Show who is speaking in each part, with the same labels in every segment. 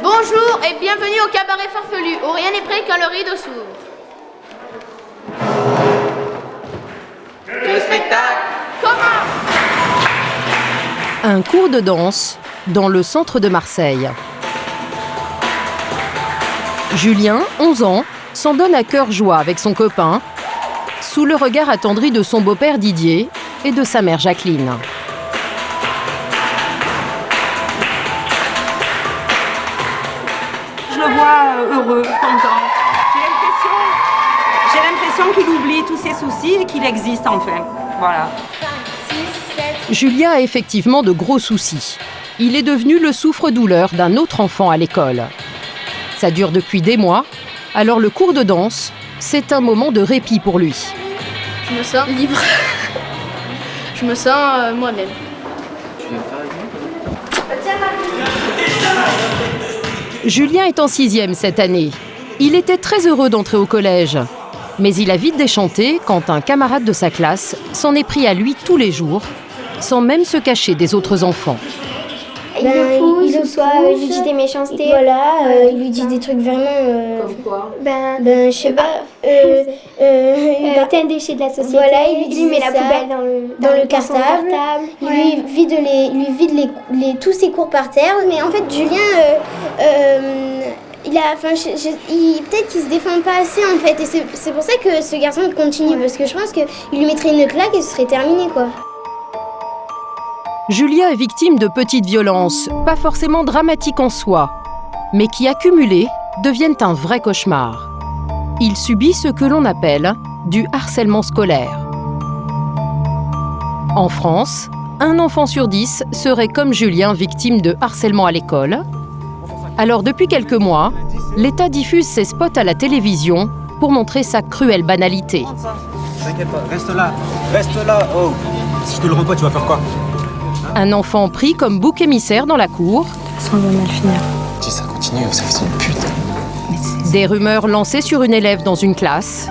Speaker 1: Bonjour et bienvenue au cabaret farfelu, où rien n'est prêt quand le rideau s'ouvre.
Speaker 2: Que le spectacle
Speaker 1: commence.
Speaker 3: Un cours de danse dans le centre de Marseille. Julien, 11 ans, s'en donne à cœur joie avec son copain, sous le regard attendri de son beau-père Didier et de sa mère Jacqueline.
Speaker 4: Je le vois heureux, content. J'ai l'impression qu'il oublie tous ses soucis et qu'il existe enfin. Voilà.
Speaker 3: Julien a effectivement de gros soucis. Il est devenu le souffre-douleur d'un autre enfant à l'école. Ça dure depuis des mois, alors le cours de danse, c'est un moment de répit pour lui.
Speaker 1: Je me sens libre. Je me sens moi-même.
Speaker 2: Tu viens me faire avec moi?
Speaker 3: Julien est en 6e cette année. Il était très heureux d'entrer au collège. Mais il a vite déchanté quand un camarade de sa classe s'en est pris à lui tous les jours, sans même se cacher des autres enfants.
Speaker 5: Il le soit, il lui dit des méchancetés. Voilà, il lui dit des trucs vraiment.
Speaker 1: Comme quoi?
Speaker 5: Je sais pas. T'es un déchet de la société. Voilà, il lui met la poubelle dans le cartable. Il lui vide tous ses cours par terre. Mais en fait, Julien, peut-être qu'il se défend pas assez en fait. Et c'est pour ça que ce garçon il continue. Parce que je pense qu'il lui mettrait une claque et ce serait terminé quoi.
Speaker 3: Julien est victime de petites violences, pas forcément dramatiques en soi, mais qui, accumulées, deviennent un vrai cauchemar. Il subit ce que l'on appelle du harcèlement scolaire. En France, un enfant sur 10 serait comme Julien victime de harcèlement à l'école. Alors depuis quelques mois, l'État diffuse ses spots à la télévision pour montrer sa cruelle banalité.
Speaker 6: T'inquiète pas, reste là, oh. Si je te le rends pas, tu vas faire quoi?
Speaker 3: Un enfant pris comme bouc émissaire dans la cour.
Speaker 7: Ça va mal finir.
Speaker 2: Si ça continue, ça fait une pute.
Speaker 3: Des rumeurs lancées sur une élève dans une classe.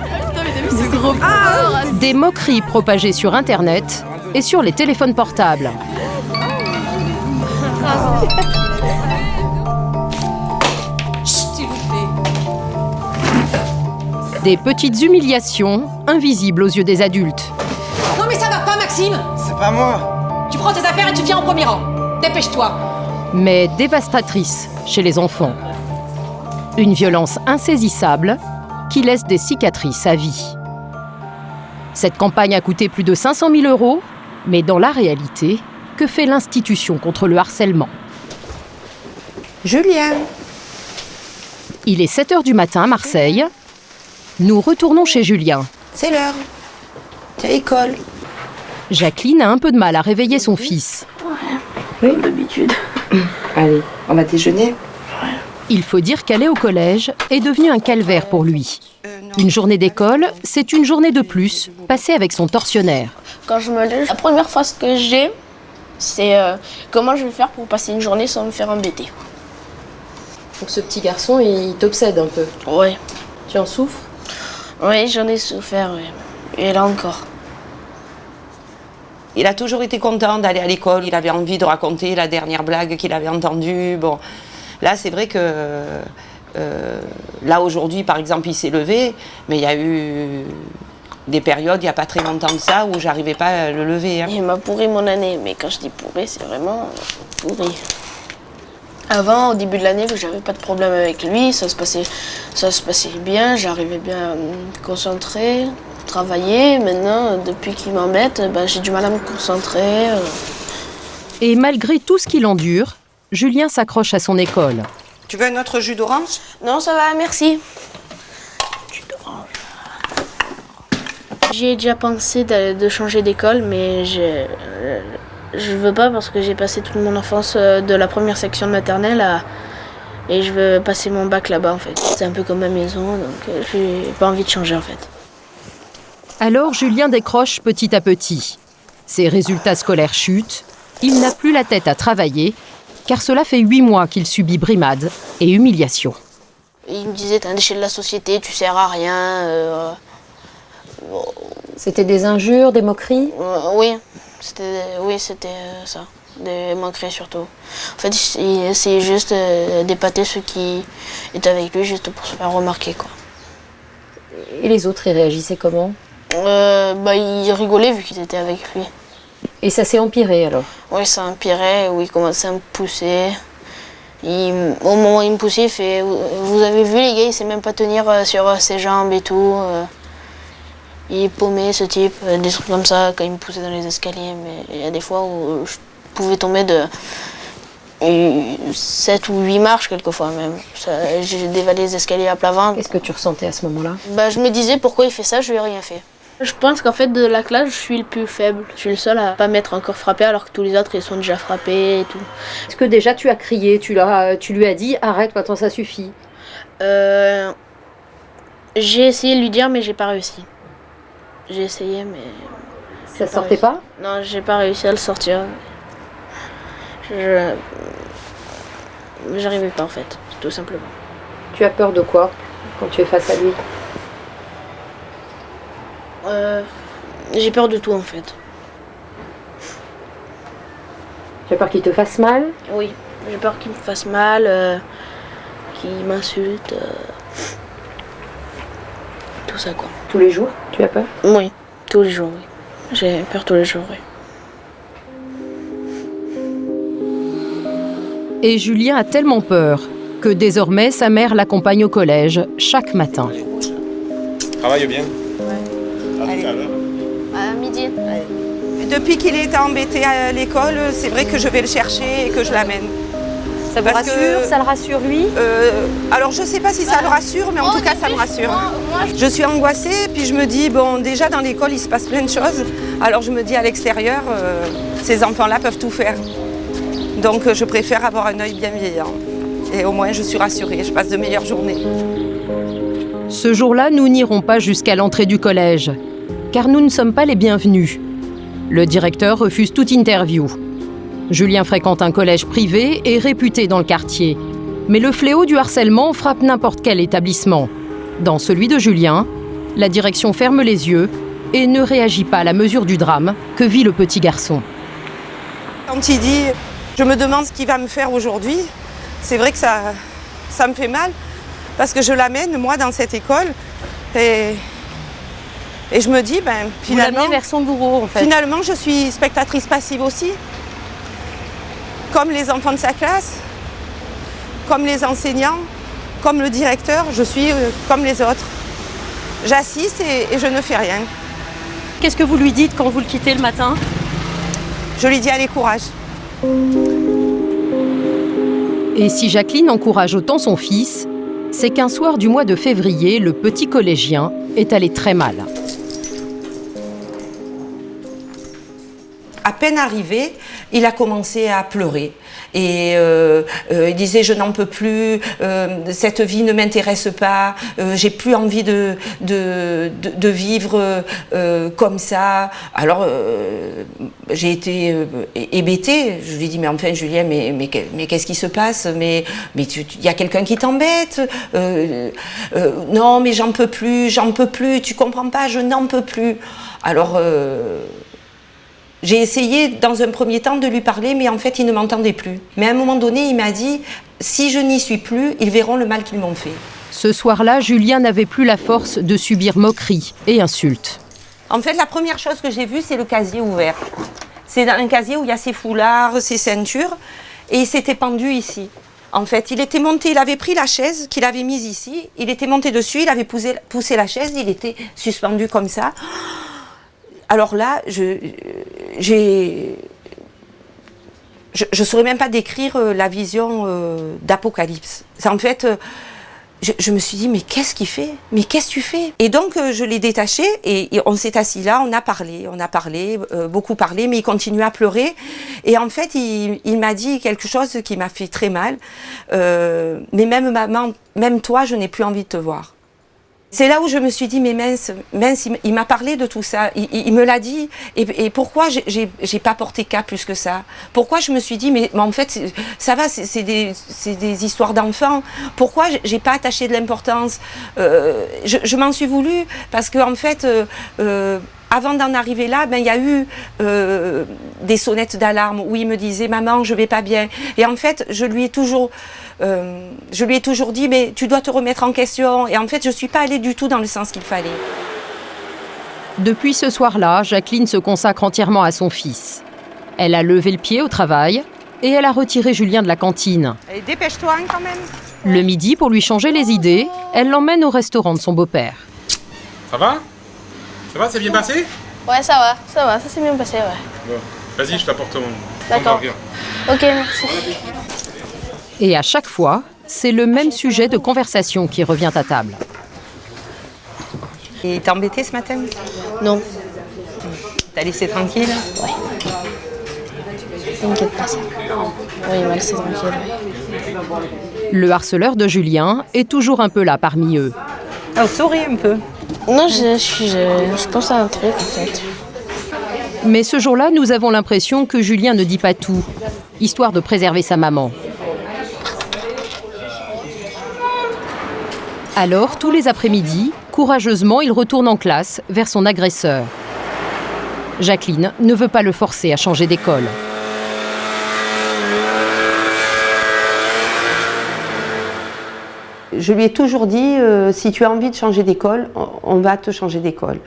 Speaker 3: Des moqueries propagées sur Internet et sur les téléphones portables. Des petites humiliations invisibles aux yeux des adultes.
Speaker 8: Non mais ça va pas, Maxime!
Speaker 6: C'est pas moi!
Speaker 8: Tu prends tes affaires et tu viens en premier rang. Dépêche-toi.
Speaker 3: Mais dévastatrice chez les enfants. Une violence insaisissable qui laisse des cicatrices à vie. Cette campagne a coûté plus de 500 000 €, mais dans la réalité, que fait l'institution contre le harcèlement?
Speaker 9: Julien.
Speaker 3: Il est 7h du matin à Marseille. Nous retournons chez Julien.
Speaker 9: C'est l'heure. T'es à l'école.
Speaker 3: Jacqueline a un peu de mal à réveiller son fils.
Speaker 9: Oui, d'habitude. Allez, on va déjeuner.
Speaker 3: Il faut dire qu'aller au collège est devenu un calvaire pour lui. Une journée d'école, c'est une journée de plus, passée avec son tortionnaire.
Speaker 1: Quand je me lève, la première phrase que j'ai, c'est comment je vais faire pour passer une journée sans me faire embêter.
Speaker 10: Donc ce petit garçon, il t'obsède un peu.
Speaker 1: Ouais.
Speaker 10: Tu en souffres?
Speaker 1: Oui, j'en ai souffert, oui. Et là encore.
Speaker 9: Il a toujours été content d'aller à l'école, il avait envie de raconter la dernière blague qu'il avait entendue. Bon, là, c'est vrai que là, aujourd'hui, par exemple, il s'est levé, mais il y a eu des périodes, il n'y a pas très longtemps de ça, où j'arrivais pas à le lever. Hein.
Speaker 1: Il m'a pourri mon année, mais quand je dis pourri, c'est vraiment pourri. Avant, au début de l'année, j'avais pas de problème avec lui, ça se passait bien, j'arrivais bien à me concentrer, travailler. Maintenant, depuis qu'il m'embête, j'ai du mal à me concentrer.
Speaker 3: Et malgré tout ce qu'il endure, Julien s'accroche à son école.
Speaker 9: Tu veux un autre jus d'orange?
Speaker 1: Non, ça va, merci. Jus d'orange. J'y ai déjà pensé de changer d'école, mais je veux pas parce que j'ai passé toute mon enfance de la première section de maternelle et je veux passer mon bac là-bas en fait. C'est un peu comme ma maison, donc j'ai pas envie de changer en fait.
Speaker 3: Alors Julien décroche petit à petit. Ses résultats scolaires chutent, il n'a plus la tête à travailler, car cela fait 8 mois qu'il subit brimades et humiliations.
Speaker 1: Il me disait t'es un déchet de la société, tu sers à rien.
Speaker 10: C'était des injures, des moqueries?
Speaker 1: Oui, c'était ça. de manquerait surtout. En fait, il essayait juste d'épater ceux qui étaient avec lui, juste pour se faire remarquer, quoi.
Speaker 10: Et les autres, ils réagissaient comment?
Speaker 1: Ils rigolaient vu qu'ils étaient avec lui.
Speaker 10: Et ça s'est empiré alors?
Speaker 1: Oui, ça empirait, où il commençait à me pousser. Au moment où il me poussait, il fait « Vous avez vu les gars, il sait même pas tenir sur ses jambes et tout. » Il est paumé, ce type, des trucs comme ça, quand il me poussait dans les escaliers. Mais il y a des fois où je pouvais tomber de 7 ou 8 marches quelquefois même. J'ai dévalé les escaliers à plat ventre.
Speaker 10: Qu'est-ce que tu ressentais à ce moment-là?
Speaker 1: Je me disais pourquoi il fait ça, je lui ai rien fait. Je pense qu'en fait de la classe, je suis le plus faible. Je suis le seul à pas m'être encore frappé alors que tous les autres ils sont déjà frappés et tout.
Speaker 10: Est-ce que déjà tu as crié, tu lui as dit arrête maintenant ça suffit?
Speaker 1: J'ai essayé de lui dire mais j'ai pas réussi. J'ai essayé mais...
Speaker 10: Ça sortait pas?
Speaker 1: Non, j'ai pas réussi à le sortir. J'arrivais pas en fait, tout simplement.
Speaker 10: Tu as peur de quoi quand tu es face à lui?
Speaker 1: J'ai peur de tout en fait.
Speaker 10: Tu as peur qu'il te fasse mal?
Speaker 1: Oui, j'ai peur qu'il me fasse mal, qu'il m'insulte. Tout ça quoi.
Speaker 10: Tous les jours, tu as peur?
Speaker 1: Oui, tous les jours, oui. J'ai peur tous les jours, oui.
Speaker 3: Et Julien a tellement peur que désormais sa mère l'accompagne au collège chaque matin.
Speaker 7: Travaille bien.
Speaker 9: Ouais.
Speaker 7: À tout à l'heure.
Speaker 1: À midi.
Speaker 9: Depuis qu'il est embêté à l'école, c'est vrai que je vais le chercher et que je l'amène.
Speaker 10: Ça vous rassure? Ça le rassure lui?
Speaker 9: Alors je sais pas si ça le rassure, mais en tout cas ça me rassure. Je suis angoissée, puis je me dis, bon déjà dans l'école il se passe plein de choses. Alors je me dis à l'extérieur, ces enfants-là peuvent tout faire. Donc je préfère avoir un œil bienveillant. Et au moins je suis rassurée, je passe de meilleures journées.
Speaker 3: Ce jour-là, nous n'irons pas jusqu'à l'entrée du collège, car nous ne sommes pas les bienvenus. Le directeur refuse toute interview. Julien fréquente un collège privé et réputé dans le quartier. Mais le fléau du harcèlement frappe n'importe quel établissement. Dans celui de Julien, la direction ferme les yeux et ne réagit pas à la mesure du drame que vit le petit garçon.
Speaker 9: Quand il dit « je me demande ce qu'il va me faire aujourd'hui », c'est vrai que ça me fait mal, parce que je l'amène, moi, dans cette école, et je me dis, finalement...
Speaker 10: Vous l'amenez vers son bourreau, en fait.
Speaker 9: Finalement, je suis spectatrice passive aussi, comme les enfants de sa classe, comme les enseignants, comme le directeur, je suis comme les autres. J'assiste et je ne fais rien.
Speaker 10: Qu'est-ce que vous lui dites quand vous le quittez le matin?
Speaker 9: Je lui dis allez, courage.
Speaker 3: Et si Jacqueline encourage autant son fils, c'est qu'un soir du mois de février, le petit collégien est allé très mal.
Speaker 9: À peine arrivé, il a commencé à pleurer. Et il disait je n'en peux plus, cette vie ne m'intéresse pas, j'ai plus envie de vivre comme ça. Alors j'ai été hébétée, je lui ai dit mais enfin Julien, mais qu'est-ce qui se passe, mais il y a quelqu'un qui t'embête, non mais j'en peux plus, tu comprends pas, je n'en peux plus. Alors j'ai essayé dans un premier temps de lui parler, mais en fait il ne m'entendait plus. Mais à un moment donné, il m'a dit « si je n'y suis plus, ils verront le mal qu'ils m'ont fait ».
Speaker 3: Ce soir-là, Julien n'avait plus la force de subir moqueries et insultes.
Speaker 9: En fait, la première chose que j'ai vue, c'est le casier ouvert. C'est un casier où il y a ses foulards, ses ceintures, et il s'était pendu ici. En fait, il était monté, il avait pris la chaise qu'il avait mise ici, il était monté dessus, il avait poussé la chaise, il était suspendu comme ça. Alors là, je saurais même pas décrire la vision d'Apocalypse. C'est en fait, je me suis dit, mais qu'est-ce qu'il fait? Mais qu'est-ce que tu fais? Et donc, je l'ai détaché et on s'est assis là, on a parlé, beaucoup parlé, mais il continuait à pleurer. Et en fait, il m'a dit quelque chose qui m'a fait très mal. Mais même maman, même toi, je n'ai plus envie de te voir. C'est là où je me suis dit, mais mince, il m'a parlé de tout ça, il me l'a dit, et pourquoi j'ai pas porté cas plus que ça? Pourquoi je me suis dit, mais en fait, ça va, c'est des histoires d'enfants, pourquoi j'ai pas attaché de l'importance? Je m'en suis voulu, parce que en fait, avant d'en arriver là, il y a eu des sonnettes d'alarme où il me disait « Maman, je vais pas bien ». Et en fait, je lui ai toujours dit « Mais tu dois te remettre en question ». Et en fait, je ne suis pas allée du tout dans le sens qu'il fallait.
Speaker 3: Depuis ce soir-là, Jacqueline se consacre entièrement à son fils. Elle a levé le pied au travail et elle a retiré Julien de la cantine.
Speaker 4: Allez, dépêche-toi quand même.
Speaker 3: Le midi, pour lui changer les idées, elle l'emmène au restaurant de son beau-père.
Speaker 7: Ça va? Ça va, c'est bien passé?
Speaker 1: Ouais, ça va, ça s'est bien passé, ouais.
Speaker 7: Bon, vas-y, je t'apporte mon
Speaker 1: D'accord.
Speaker 7: burger.
Speaker 1: Ok, merci.
Speaker 3: Et à chaque fois, c'est le même sujet de conversation qui revient à table.
Speaker 9: Il t'a embêté ce matin?
Speaker 1: Non.
Speaker 9: T'as laissé tranquille?
Speaker 1: Ouais. T'inquiète pas, ça. Oui, il m'a laissé tranquille, ouais.
Speaker 3: Le harceleur de Julien est toujours un peu là parmi eux.
Speaker 9: Oh, souris un peu.
Speaker 1: Non, je pense à un truc, en fait.
Speaker 3: Mais ce jour-là, nous avons l'impression que Julien ne dit pas tout, histoire de préserver sa maman. Alors, tous les après-midi, courageusement, il retourne en classe vers son agresseur. Jacqueline ne veut pas le forcer à changer d'école.
Speaker 9: Je lui ai toujours dit, si tu as envie de changer d'école, on va te changer d'école.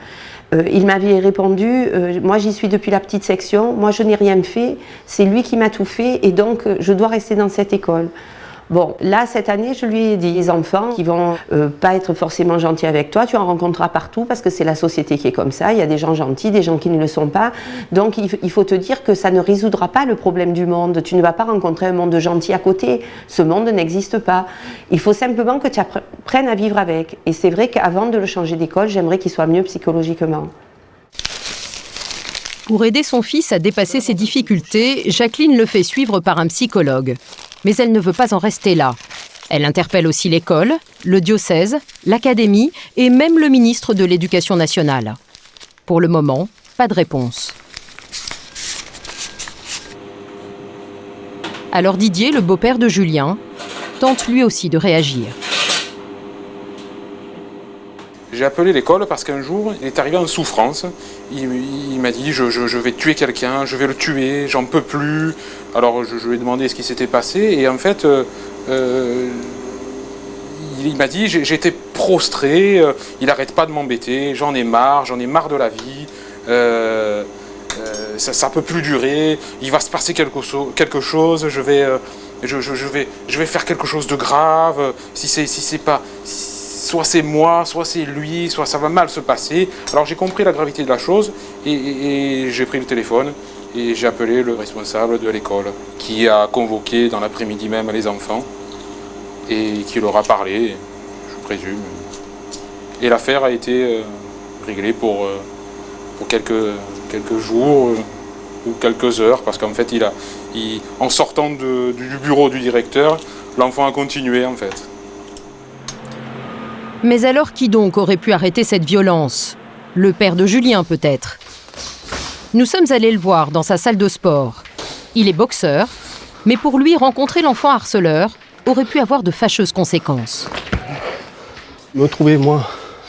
Speaker 9: Il m'avait répondu, moi j'y suis depuis la petite section, moi je n'ai rien fait, c'est lui qui m'a tout fait et donc je dois rester dans cette école. Bon, là, cette année, je lui ai dit, les enfants qui vont pas être forcément gentils avec toi, tu en rencontreras partout parce que c'est la société qui est comme ça, il y a des gens gentils, des gens qui ne le sont pas. Donc, il faut te dire que ça ne résoudra pas le problème du monde. Tu ne vas pas rencontrer un monde gentil à côté. Ce monde n'existe pas. Il faut simplement que tu apprennes à vivre avec. Et c'est vrai qu'avant de le changer d'école, j'aimerais qu'il soit mieux psychologiquement.
Speaker 3: Pour aider son fils à dépasser ses difficultés, Jacqueline le fait suivre par un psychologue. Mais elle ne veut pas en rester là. Elle interpelle aussi l'école, le diocèse, l'académie et même le ministre de l'Éducation nationale. Pour le moment, pas de réponse. Alors Didier, le beau-père de Julien, tente lui aussi de réagir.
Speaker 7: J'ai appelé l'école parce qu'un jour, il est arrivé en souffrance. Il m'a dit je vais tuer quelqu'un, je vais le tuer, j'en peux plus. Alors je lui ai demandé ce qui s'était passé et en fait, il m'a dit j'étais prostré, il n'arrête pas de m'embêter, j'en ai marre de la vie. Ça ne peut plus durer, il va se passer quelque chose, je vais faire quelque chose de grave, si c'est pas... Soit c'est moi, soit c'est lui, soit ça va mal se passer. Alors j'ai compris la gravité de la chose et j'ai pris le téléphone et j'ai appelé le responsable de l'école qui a convoqué dans l'après-midi même les enfants et qui leur a parlé, je présume. Et l'affaire a été réglée pour quelques jours ou quelques heures parce qu'en fait, en sortant du bureau du directeur, l'enfant a continué en fait.
Speaker 3: Mais alors qui donc aurait pu arrêter cette violence? Le père de Julien peut-être. Nous sommes allés le voir dans sa salle de sport. Il est boxeur, mais pour lui, rencontrer l'enfant harceleur aurait pu avoir de fâcheuses conséquences.
Speaker 11: Me trouver, moi,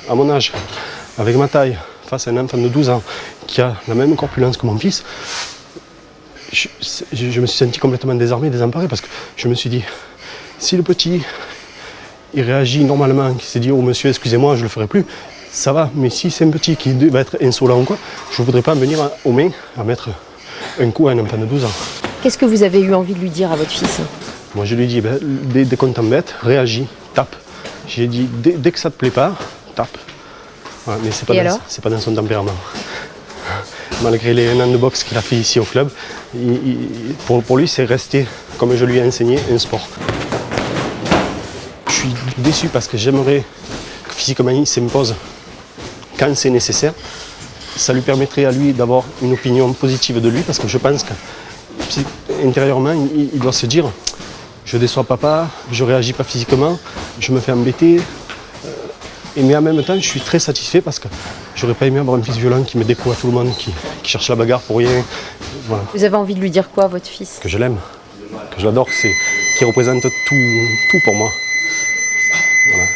Speaker 11: à mon âge, avec ma taille, face à un enfant de 12 ans, qui a la même corpulence que mon fils, je me suis senti complètement désarmé, désemparé, parce que je me suis dit, si le petit... il réagit normalement, qui s'est dit « Oh monsieur, excusez-moi, je ne le ferai plus », ça va. Mais si c'est un petit qui va être insolent ou quoi, je ne voudrais pas venir aux mains à mettre un coup à un enfant de 12 ans.
Speaker 10: Qu'est-ce que vous avez eu envie de lui dire à votre fils?
Speaker 11: Moi je lui ai dit dès qu'on t'embête, réagis, tape. J'ai dit dès que ça ne te plaît pas, tape. Voilà, mais c'est pas dans son tempérament. Malgré les 1 an de boxe qu'il a fait ici au club, pour lui c'est resté, comme je lui ai enseigné, un sport. Je suis déçu parce que j'aimerais que physiquement il s'impose quand c'est nécessaire. Ça lui permettrait à lui d'avoir une opinion positive de lui parce que je pense qu'intérieurement il doit se dire je déçois papa, je réagis pas physiquement, je me fais embêter. Mais en même temps, je suis très satisfait parce que j'aurais pas aimé avoir un fils violent qui me découvre à tout le monde, qui cherche la bagarre pour rien. Voilà.
Speaker 10: Vous avez envie de lui dire quoi, votre fils?
Speaker 11: Que je l'aime, que je l'adore, qu'il représente tout pour moi. Voilà.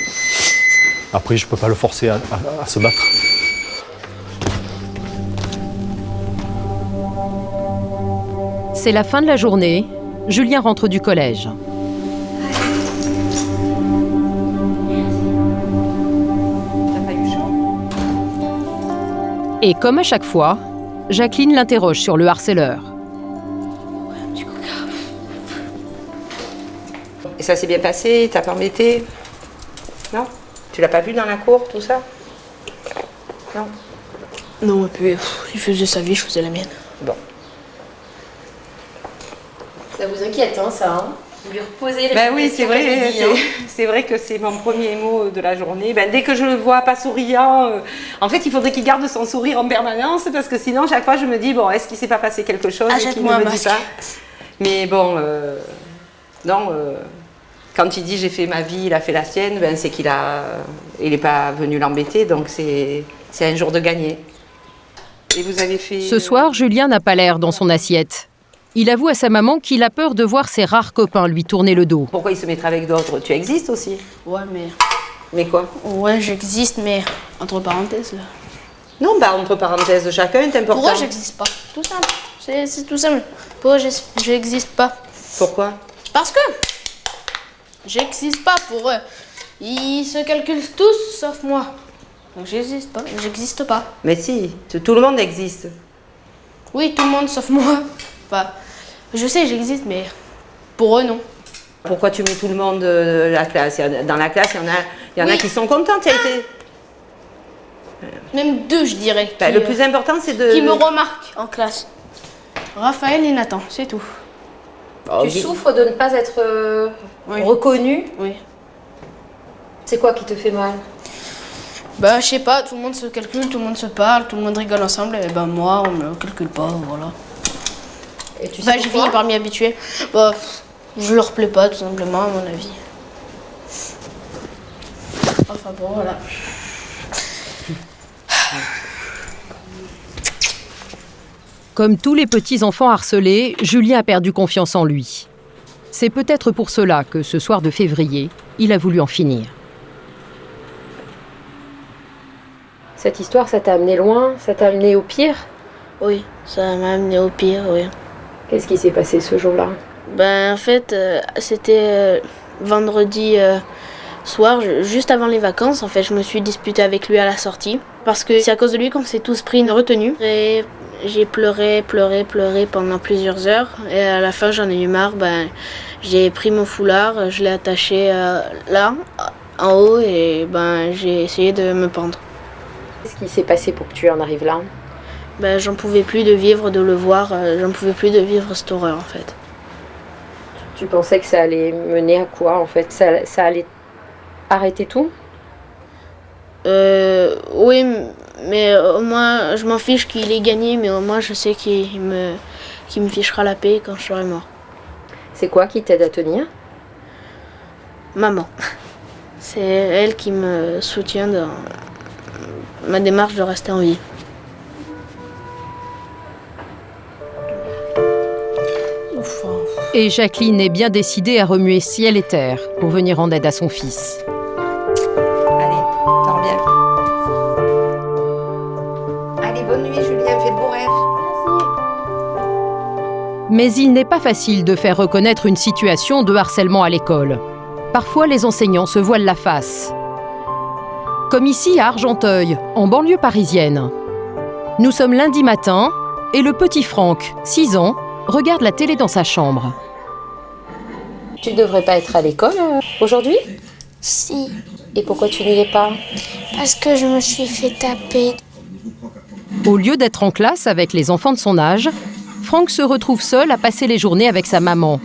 Speaker 11: Après, je peux pas le forcer à se battre.
Speaker 3: C'est la fin de la journée. Julien rentre du collège. Et comme à chaque fois, Jacqueline l'interroge sur le harceleur.
Speaker 9: Et ça s'est bien passé? T'as pas embêté? Non? Tu l'as pas vu dans la cour, tout ça? Non?
Speaker 1: Non, et puis il faisait sa vie, je faisais la mienne.
Speaker 9: Bon.
Speaker 10: Ça vous inquiète, hein, ça, hein? Vous lui reposez les
Speaker 9: Oui, c'est vrai, c'est vrai que c'est mon premier mot de la journée. Dès que je le vois pas souriant, en fait, il faudrait qu'il garde son sourire en permanence parce que sinon, chaque fois, je me dis, bon, est-ce qu'il s'est pas passé quelque chose et qu'il ne me dit pas? Mais bon, non, quand il dit j'ai fait ma vie, il a fait la sienne, c'est qu'il n'est pas venu l'embêter, donc c'est un jour de gagné. Et vous avez fait...
Speaker 3: Ce soir, Julien n'a pas l'air dans son assiette. Il avoue à sa maman qu'il a peur de voir ses rares copains lui tourner le dos.
Speaker 9: Pourquoi il se mettrait avec d'autres? Tu existes aussi?
Speaker 1: Ouais, mais...
Speaker 9: Mais quoi?
Speaker 1: Ouais, j'existe, mais entre parenthèses.
Speaker 9: Non, entre parenthèses, chacun est important.
Speaker 1: Pourquoi j'existe pas? Tout simple. C'est tout simple. Pourquoi j'existe pas?
Speaker 9: Pourquoi?
Speaker 1: Parce que j'existe pas pour eux. Ils se calculent tous sauf moi. Donc j'existe pas.
Speaker 9: Mais si, tout le monde existe.
Speaker 1: Oui, tout le monde sauf moi. Enfin, je sais, j'existe, mais pour eux, non.
Speaker 9: Pourquoi tu mets tout le monde de la classe? Dans la classe, il y en a qui sont contents.
Speaker 1: Même deux, je dirais.
Speaker 9: Le plus important, c'est de...
Speaker 1: Qui me remarquent en classe. Raphaël et Nathan, c'est tout.
Speaker 10: Tu souffres de ne pas être reconnu?
Speaker 1: Oui.
Speaker 10: C'est quoi qui te fait mal?
Speaker 1: Je sais pas, tout le monde se calcule, tout le monde se parle, tout le monde rigole ensemble, et moi, on me calcule pas, voilà.
Speaker 10: Et tu sais
Speaker 1: j'ai fini par m'y habituer. Je leur plais pas, tout simplement, à mon avis. Enfin bon, voilà.
Speaker 3: Comme tous les petits enfants harcelés, Julien a perdu confiance en lui. C'est peut-être pour cela que ce soir de février, il a voulu en finir.
Speaker 10: Cette histoire, ça t'a amené loin? Ça t'a amené au pire?
Speaker 1: Oui, ça m'a amené au pire, oui.
Speaker 10: Qu'est-ce qui s'est passé ce jour-là?
Speaker 1: En fait, c'était vendredi soir, juste avant les vacances. En fait, je me suis disputée avec lui à la sortie. Parce que c'est à cause de lui qu'on s'est tous pris une retenue. Et j'ai pleuré pendant plusieurs heures. Et à la fin, j'en ai eu marre. J'ai pris mon foulard, je l'ai attaché là, en haut, et j'ai essayé de me pendre.
Speaker 10: Qu'est-ce qui s'est passé pour que tu en arrives là?
Speaker 1: J'en pouvais plus de vivre, de le voir, j'en pouvais plus de vivre cette horreur en fait.
Speaker 10: Tu pensais que ça allait mener à quoi en fait? Ça allait arrêter tout?
Speaker 1: Oui, mais au moins je m'en fiche qu'il ait gagné, mais au moins je sais qu'il me fichera la paix quand je serai mort.
Speaker 10: C'est quoi qui t'aide à tenir?
Speaker 1: Maman. C'est elle qui me soutient dans ma démarche de rester en vie.
Speaker 3: Et Jacqueline est bien décidée à remuer ciel et terre pour venir en aide à son fils.
Speaker 9: Allez, dors bien. Allez, bonne nuit Julien, fais de beaux rêves.
Speaker 3: Mais il n'est pas facile de faire reconnaître une situation de harcèlement à l'école. Parfois, les enseignants se voilent la face. Comme ici à Argenteuil, en banlieue parisienne. Nous sommes lundi matin et le petit Franck, 6 ans, regarde la télé dans sa chambre.
Speaker 10: Tu ne devrais pas être à l'école aujourd'hui?
Speaker 5: Si.
Speaker 10: Et pourquoi tu n'y es pas?
Speaker 5: Parce que je me suis fait taper.
Speaker 3: Au lieu d'être en classe avec les enfants de son âge, Franck se retrouve seul à passer les journées avec sa maman.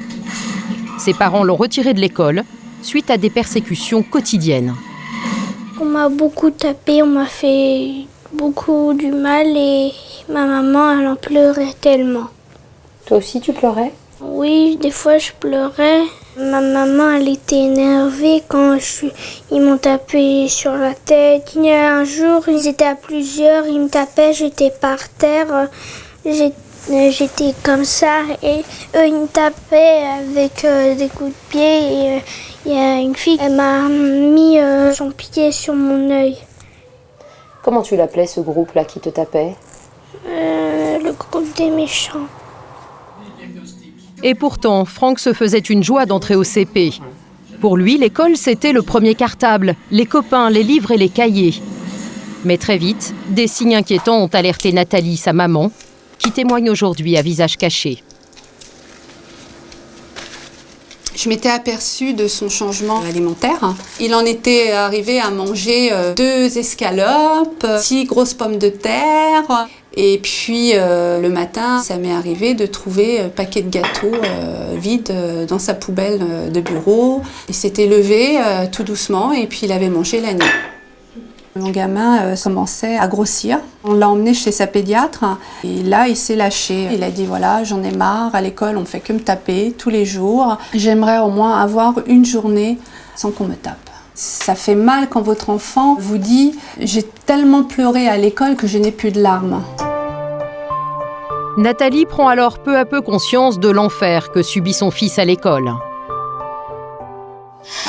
Speaker 3: Ses parents l'ont retiré de l'école suite à des persécutions quotidiennes.
Speaker 5: On m'a beaucoup tapé, on m'a fait beaucoup du mal et ma maman, elle en pleurait tellement.
Speaker 10: Toi aussi, tu pleurais?
Speaker 5: Oui, des fois je pleurais. Ma maman, elle était énervée quand ils m'ont tapé sur la tête. Il y a un jour, ils étaient à plusieurs, ils me tapaient, j'étais par terre, j'étais comme ça et eux, ils me tapaient avec des coups de pied. Et il y a une fille, elle m'a mis son pied sur mon œil.
Speaker 10: Comment tu l'appelais, ce groupe-là qui te tapait ?
Speaker 5: Le groupe des méchants.
Speaker 3: Et pourtant, Franck se faisait une joie d'entrer au CP. Pour lui, l'école, c'était le premier cartable, les copains, les livres et les cahiers. Mais très vite, des signes inquiétants ont alerté Nathalie, sa maman, qui témoigne aujourd'hui à visage caché.
Speaker 12: Je m'étais aperçue de son changement alimentaire. Il en était arrivé à manger 2 escalopes, 6 grosses pommes de terre. Et puis le matin, ça m'est arrivé de trouver un paquet de gâteaux vides dans sa poubelle de bureau. Il s'était levé tout doucement et puis il avait mangé la nuit. Mon gamin commençait à grossir. On l'a emmené chez sa pédiatre et là, il s'est lâché. Il a dit voilà, j'en ai marre, à l'école, on ne fait que me taper tous les jours. J'aimerais au moins avoir une journée sans qu'on me tape. Ça fait mal quand votre enfant vous dit « j'ai tellement pleuré à l'école que je n'ai plus de larmes ».
Speaker 3: Nathalie prend alors peu à peu conscience de l'enfer que subit son fils à l'école.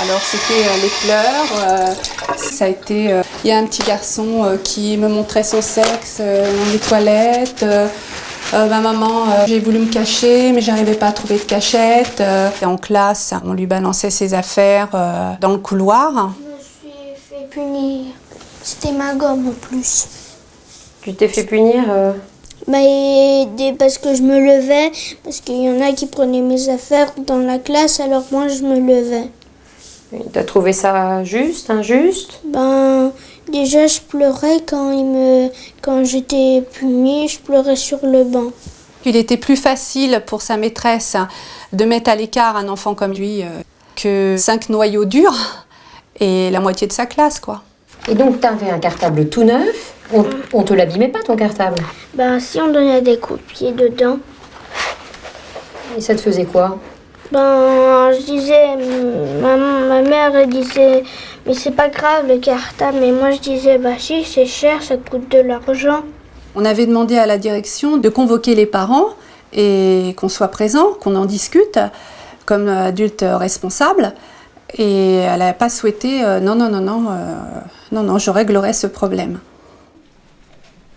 Speaker 12: Alors c'était les pleurs, ça a été... Il y a un petit garçon qui me montrait son sexe dans les toilettes. Ma maman, j'ai voulu me cacher, mais j'arrivais pas à trouver de cachette. En classe, on lui balançait ses affaires dans le couloir.
Speaker 5: Je me suis fait punir. C'était ma gomme en plus.
Speaker 10: Tu t'es fait punir
Speaker 5: Parce que je me levais, parce qu'il y en a qui prenaient mes affaires dans la classe, alors moi je me levais.
Speaker 10: T'as trouvé ça juste, injuste ?
Speaker 5: Déjà je pleurais quand j'étais punie, je pleurais sur le banc.
Speaker 12: Il était plus facile pour sa maîtresse de mettre à l'écart un enfant comme lui que 5 noyaux durs et la moitié de sa classe, quoi.
Speaker 10: Et donc t'avais un cartable tout neuf ? On te l'abîmait pas, ton cartable ?
Speaker 5: Si on donnait des coups de pied dedans.
Speaker 10: Et ça te faisait quoi ?
Speaker 5: Je disais, ma mère elle disait, mais c'est pas grave le cartable. Mais moi je disais, si c'est cher, ça coûte de l'argent.
Speaker 12: On avait demandé à la direction de convoquer les parents et qu'on soit présent, qu'on en discute comme adultes responsables. Et elle n'a pas souhaité, non, je réglerai ce problème.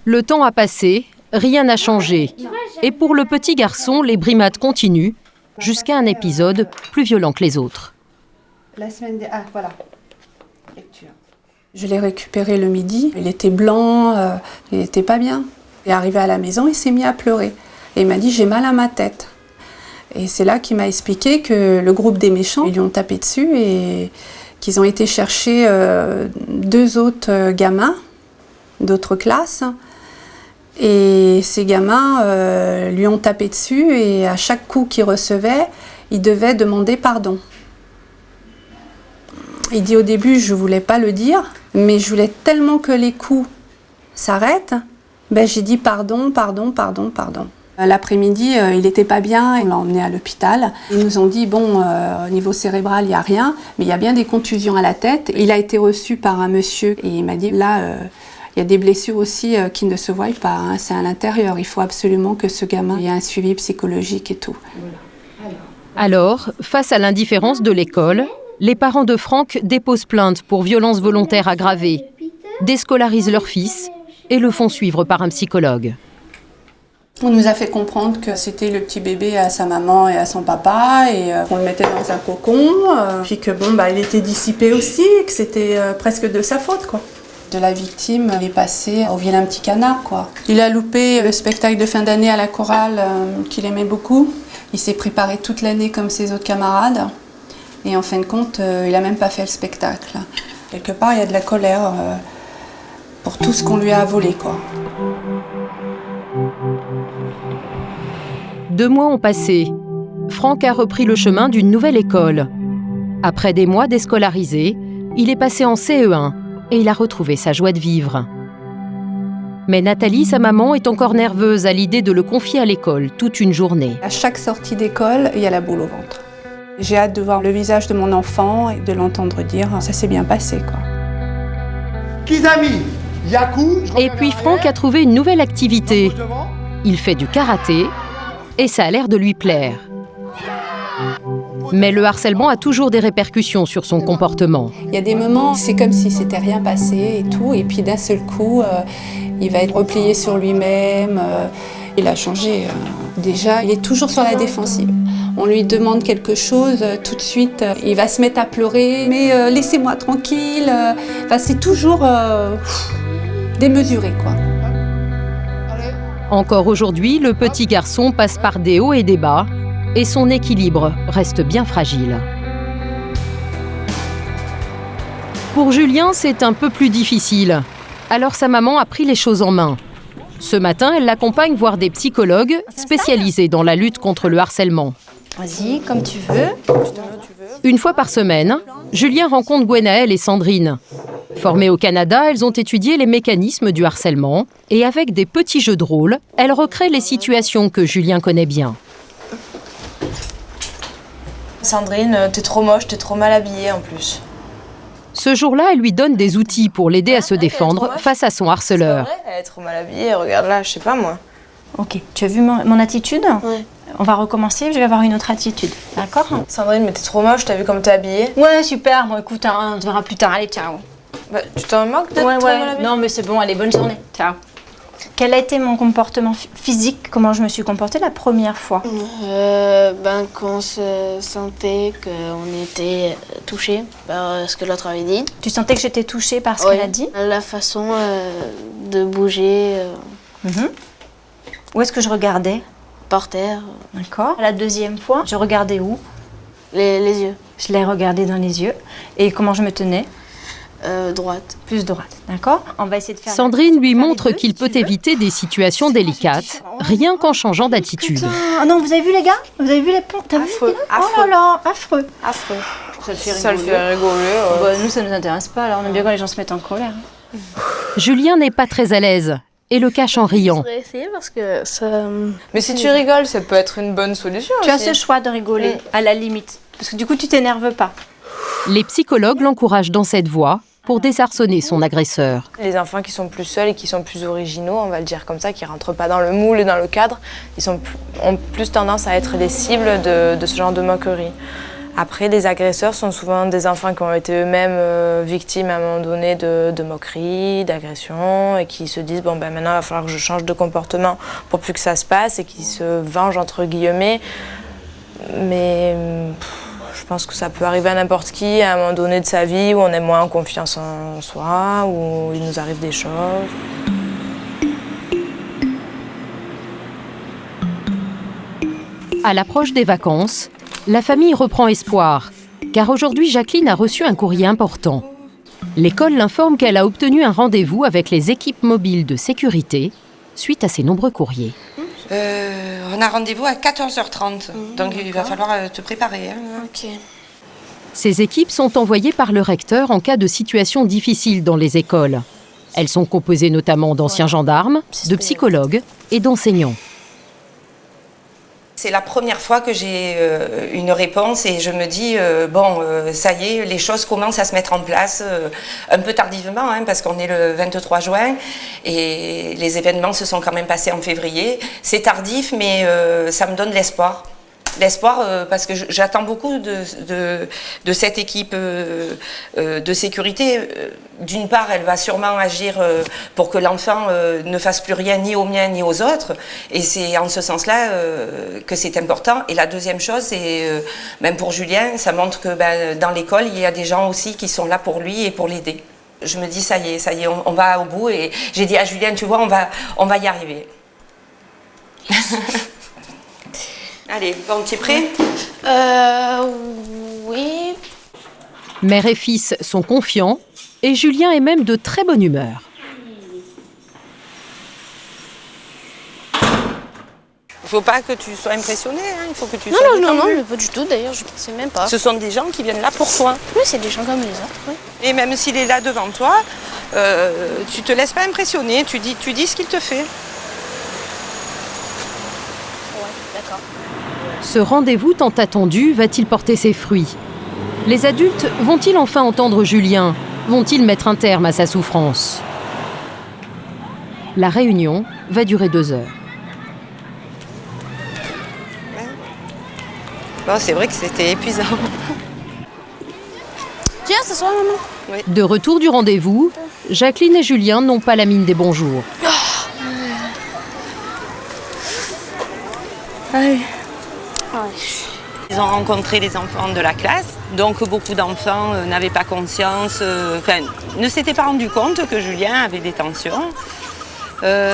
Speaker 3: Le temps a passé, rien n'a changé. Et pour le petit garçon, les brimades continuent, jusqu'à un épisode plus violent que les autres.
Speaker 12: La semaine voilà. Lecture. Je l'ai récupéré le midi. Il était blanc, il n'était pas bien. Il est arrivé à la maison, il s'est mis à pleurer. Et il m'a dit « j'ai mal à ma tête ». Et c'est là qu'il m'a expliqué que le groupe des méchants, ils lui ont tapé dessus et qu'ils ont été chercher 2 autres gamins d'autres classes. Et ces gamins lui ont tapé dessus et à chaque coup qu'il recevait, il devait demander pardon. Il dit au début, je ne voulais pas le dire, mais je voulais tellement que les coups s'arrêtent, j'ai dit pardon. L'après-midi, il n'était pas bien, on l'a emmené à l'hôpital. Ils nous ont dit, au niveau cérébral, il n'y a rien, mais il y a bien des contusions à la tête. Il a été reçu par un monsieur et il m'a dit, là, il y a des blessures aussi qui ne se voient pas, c'est à l'intérieur. Il faut absolument que ce gamin ait un suivi psychologique et tout.
Speaker 3: Alors, face à l'indifférence de l'école, les parents de Franck déposent plainte pour violences volontaires aggravées, déscolarisent leur fils et le font suivre par un psychologue.
Speaker 12: On nous a fait comprendre que c'était le petit bébé à sa maman et à son papa et qu'on le mettait dans un cocon, puis que il était dissipé aussi et que c'était presque de sa faute, quoi. De la victime, il est passé au vilain petit canard, quoi. Il a loupé le spectacle de fin d'année à la chorale qu'il aimait beaucoup. Il s'est préparé toute l'année comme ses autres camarades et en fin de compte, il n'a même pas fait le spectacle. Quelque part, il y a de la colère pour tout ce qu'on lui a volé, quoi.
Speaker 3: 2 mois ont passé. Franck a repris le chemin d'une nouvelle école. Après des mois déscolarisé, il est passé en CE1 et il a retrouvé sa joie de vivre. Mais Nathalie, sa maman, est encore nerveuse à l'idée de le confier à l'école toute une journée.
Speaker 12: À chaque sortie d'école, il y a la boule au ventre. J'ai hâte de voir le visage de mon enfant et de l'entendre dire « ça s'est bien passé ».
Speaker 13: Kizami, Yaku.
Speaker 3: Et puis Franck a trouvé une nouvelle activité. Il fait du karaté et ça a l'air de lui plaire. Mais le harcèlement a toujours des répercussions sur son comportement.
Speaker 12: Il y a des moments, c'est comme si c'était rien passé et tout, et puis d'un seul coup, il va être replié sur lui-même. Il a changé. Déjà, il est toujours sur la défensive. On lui demande quelque chose, tout de suite, il va se mettre à pleurer. Mais laissez-moi tranquille. Enfin, c'est toujours démesuré, quoi.
Speaker 3: Encore aujourd'hui, le petit garçon passe par des hauts et des bas. Et son équilibre reste bien fragile. Pour Julien, c'est un peu plus difficile. Alors sa maman a pris les choses en main. Ce matin, elle l'accompagne voir des psychologues spécialisés dans la lutte contre le harcèlement.
Speaker 14: Vas-y, comme tu veux.
Speaker 3: Une fois par semaine, Julien rencontre Gwenaëlle et Sandrine. Formées au Canada, elles ont étudié les mécanismes du harcèlement et avec des petits jeux de rôle, elles recréent les situations que Julien connaît bien.
Speaker 14: Sandrine, t'es trop moche, t'es trop mal habillée en plus.
Speaker 3: Ce jour-là, elle lui donne des outils pour l'aider à se défendre face à son harceleur.
Speaker 14: Elle est trop mal habillée, regarde là, je sais pas moi.
Speaker 15: Ok, tu as vu mon attitude ?
Speaker 14: Ouais.
Speaker 15: On va recommencer, je vais avoir une autre attitude, d'accord ?
Speaker 14: Sandrine, mais t'es trop moche, t'as vu comme t'es habillée ?
Speaker 15: Ouais, super, bon écoute, on te verra plus tard, allez, ciao.
Speaker 14: Bah, tu t'en moques d'être trop mal habillée ?
Speaker 15: Non mais c'est bon, allez, bonne journée, ciao. Quel a été mon comportement physique ? Comment je me suis comportée la première fois ?
Speaker 1: Quand on se sentait qu'on était touché par ce que l'autre avait dit.
Speaker 15: Tu sentais que j'étais touchée par ce qu'elle a dit ?
Speaker 1: La façon de bouger.
Speaker 15: Où est-ce que je regardais ?
Speaker 1: Par terre.
Speaker 15: D'accord. La deuxième fois, je regardais où ?
Speaker 1: Les yeux.
Speaker 15: Je l'ai regardé dans les yeux. Et comment je me tenais ?
Speaker 1: Droite.
Speaker 15: Plus droite, d'accord ? On va essayer de faire...
Speaker 3: Sandrine lui montre qu'il peut éviter des situations délicates, rien qu'en changeant d'attitude.
Speaker 15: Ah non, vous avez vu les gars ? Vous avez vu les ponts ? T'as vu ? Oh là là, affreux.
Speaker 14: Affreux.
Speaker 15: Ça le fait rigoler. Nous, ça nous intéresse pas, alors on aime bien quand les gens se mettent en colère.
Speaker 3: Julien n'est pas très à l'aise et le cache en riant.
Speaker 1: Je vais essayer parce que ça...
Speaker 14: Mais si tu rigoles, ça peut être une bonne solution
Speaker 15: Tu as ce choix de rigoler, à la limite. Parce que du coup, tu t'énerves pas.
Speaker 3: Les psychologues l'encouragent dans cette voie pour désarçonner son agresseur.
Speaker 14: Les enfants qui sont plus seuls et qui sont plus originaux, on va le dire comme ça, qui ne rentrent pas dans le moule et dans le cadre, ont plus tendance à être les cibles de ce genre de moquerie. Après, les agresseurs sont souvent des enfants qui ont été eux-mêmes victimes à un moment donné de moqueries, d'agressions, et qui se disent bon ben maintenant il va falloir que je change de comportement pour plus que ça se passe, et qui se vengent entre guillemets. Mais je pense que ça peut arriver à n'importe qui à un moment donné de sa vie où on est moins en confiance en soi, où il nous arrive des choses.
Speaker 3: À l'approche des vacances, la famille reprend espoir, car aujourd'hui Jacqueline a reçu un courrier important. L'école l'informe qu'elle a obtenu un rendez-vous avec les équipes mobiles de sécurité suite à ses nombreux courriers.
Speaker 9: On a rendez-vous à 14h30, donc il va falloir te préparer.
Speaker 1: Ok.
Speaker 3: Ces équipes sont envoyées par le recteur en cas de situation difficile dans les écoles. Elles sont composées notamment d'anciens gendarmes, de psychologues et d'enseignants.
Speaker 9: C'est la première fois que j'ai une réponse et je me dis, ça y est, les choses commencent à se mettre en place, un peu tardivement, parce qu'on est le 23 juin et les événements se sont quand même passés en février. C'est tardif, mais ça me donne l'espoir. L'espoir parce que j'attends beaucoup de cette équipe de sécurité. D'une part, elle va sûrement agir pour que l'enfant ne fasse plus rien ni aux miens ni aux autres. Et c'est en ce sens-là que c'est important. Et la deuxième chose, c'est même pour Julien, ça montre que dans l'école, il y a des gens aussi qui sont là pour lui et pour l'aider. Je me dis, ça y est, on va au bout. Et j'ai dit à Julien, tu vois, on va y arriver. Allez, bon, tu es prêt ?
Speaker 1: Oui.
Speaker 3: Mère et fils sont confiants et Julien est même de très bonne humeur.
Speaker 9: Il ne faut pas que tu sois impressionné, il faut que tu sois
Speaker 1: Non, pas du tout, d'ailleurs, je ne pensais même pas.
Speaker 9: Ce sont des gens qui viennent là pour toi.
Speaker 1: Oui, c'est des gens comme les autres, oui.
Speaker 9: Et même s'il est là devant toi, tu ne te laisses pas impressionner, tu dis ce qu'il te fait.
Speaker 3: Ce rendez-vous tant attendu va-t-il porter ses fruits? Les adultes vont-ils enfin entendre Julien? Vont-ils mettre un terme à sa souffrance? La réunion va durer 2 heures.
Speaker 9: Bon, c'est vrai que c'était épuisant.
Speaker 1: Tiens, ce soir, maman.
Speaker 9: Oui.
Speaker 3: De retour du rendez-vous, Jacqueline et Julien n'ont pas la mine des bons jours.
Speaker 9: Ils ont rencontré les enfants de la classe, donc beaucoup d'enfants n'avaient pas conscience, ne s'étaient pas rendus compte que Julien avait des tensions,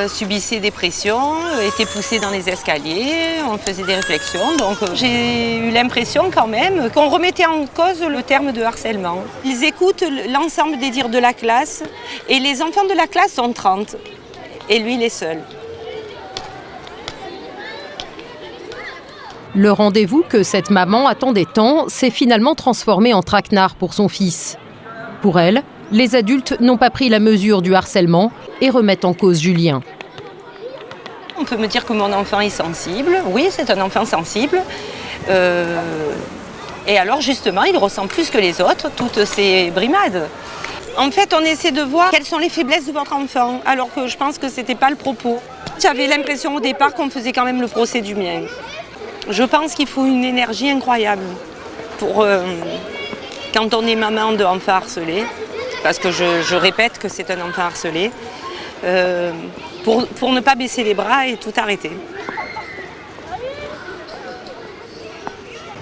Speaker 9: subissait des pressions, était poussé dans les escaliers, on faisait des réflexions. Donc j'ai eu l'impression quand même qu'on remettait en cause le terme de harcèlement. Ils écoutent l'ensemble des dires de la classe et les enfants de la classe sont 30 et lui il est seul.
Speaker 3: Le rendez-vous que cette maman attendait tant s'est finalement transformé en traquenard pour son fils. Pour elle, les adultes n'ont pas pris la mesure du harcèlement et remettent en cause Julien.
Speaker 9: On peut me dire que mon enfant est sensible. Oui, c'est un enfant sensible. Et alors justement, il ressent plus que les autres toutes ces brimades. En fait, on essaie de voir quelles sont les faiblesses de votre enfant, alors que je pense que ce n'était pas le propos. J'avais l'impression au départ qu'on faisait quand même le procès du mien. Je pense qu'il faut une énergie incroyable pour quand on est maman d'enfant harcelé, parce que je répète que c'est un enfant harcelé, pour ne pas baisser les bras et tout arrêter.